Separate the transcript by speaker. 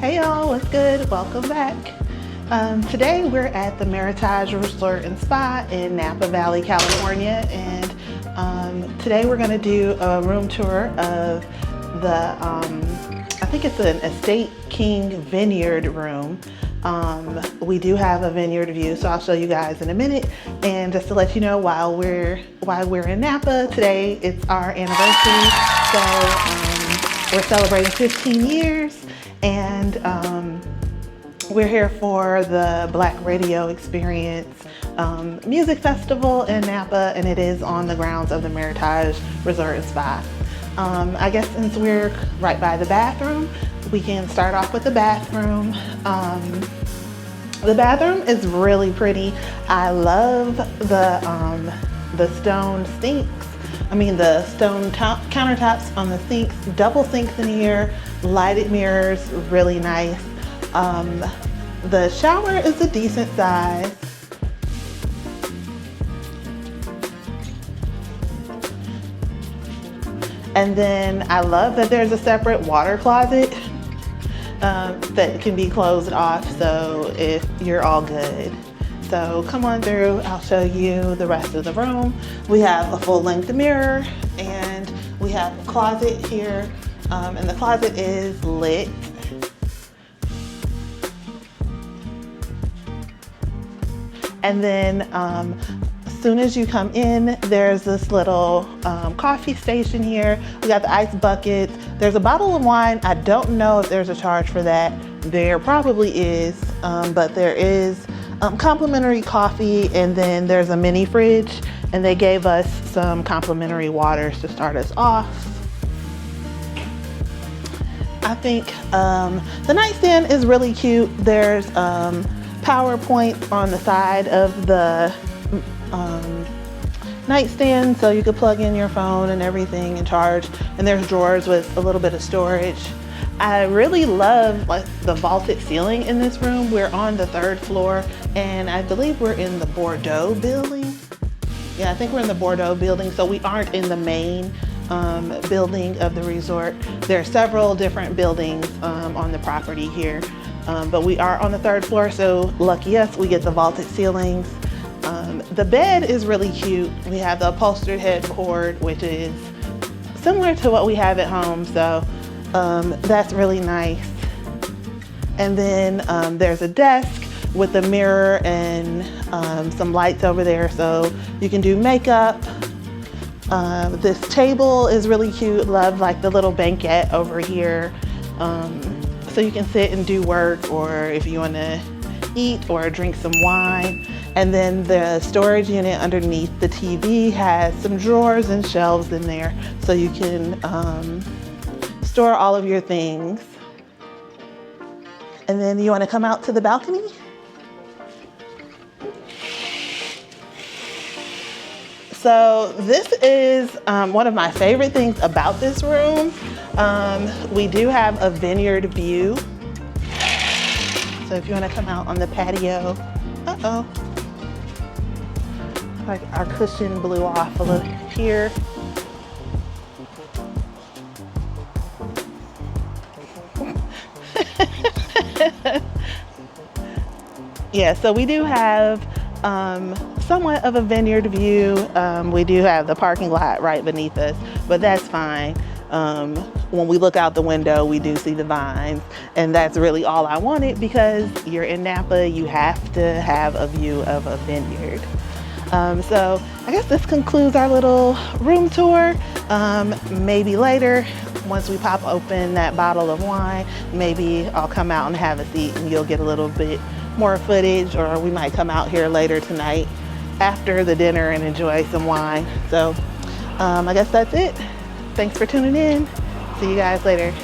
Speaker 1: Hey y'all, what's good? Welcome back. Today we're at the Meritage Resort and Spa in Napa Valley, California, and today we're going to do a room tour of the, I think it's an Estate King Vineyard room. We do have a vineyard view, so I'll show you guys in a minute. And just to let you know, while we're in Napa today, it's our anniversary, so we're celebrating 15 years. And we're here for the Black Radio Experience music festival in Napa, and it is on the grounds of the Meritage Resort and Spa. I guess since we're right by the bathroom, we can start off with the bathroom. The bathroom is really pretty. I love the stone sinks. The stone countertops on the sinks, double sinks in here, lighted mirrors, really nice. The shower is a decent size. And then I love that there's a separate water closet that can be closed off, so if you're all good. So come on through, I'll show you the rest of the room. We have a full-length mirror, and we have a closet here, and the closet is lit. And then as soon as you come in, there's this little coffee station here. We got the ice buckets. There's a bottle of wine. I don't know if there's a charge for that. There probably is, but there is complimentary coffee, and then there's a mini fridge, and they gave us some complimentary waters to start us off. I think the nightstand is really cute. There's PowerPoint on the side of the nightstand, so you could plug in your phone and everything and charge, and there's drawers with a little bit of storage. I really love the vaulted ceiling in this room. We're on the 3rd floor, and I believe we're in the Bordeaux building. Yeah, I think we're in the Bordeaux building, so we aren't in the main building of the resort. There are several different buildings on the property here, but we are on the 3rd floor, so lucky us, we get the vaulted ceilings. The bed is really cute. We have the upholstered headboard, which is similar to what we have at home, so that's really nice. And then there's a desk with a mirror and some lights over there, so you can do makeup. This table is really cute. Love the little banquette over here, so you can sit and do work, or if you want to eat or drink some wine. And then the storage unit underneath the TV has some drawers and shelves in there, so you can store all of your things. And then you want to come out to the balcony? So this is one of my favorite things about this room. We do have a vineyard view. So if you want to come out on the patio, our cushion blew off a little here. Yeah, so we do have somewhat of a vineyard view. We do have the parking lot right beneath us, but that's fine. When we look out the window, we do see the vines, and that's really all I wanted, because you're in Napa, you have to have a view of a vineyard. So I guess this concludes our little room tour. Maybe later, once we pop open that bottle of wine, maybe I'll come out and have a seat and you'll get a little bit more footage, or we might come out here later tonight after the dinner and enjoy some wine. So I guess that's it. Thanks for tuning in. See you guys later.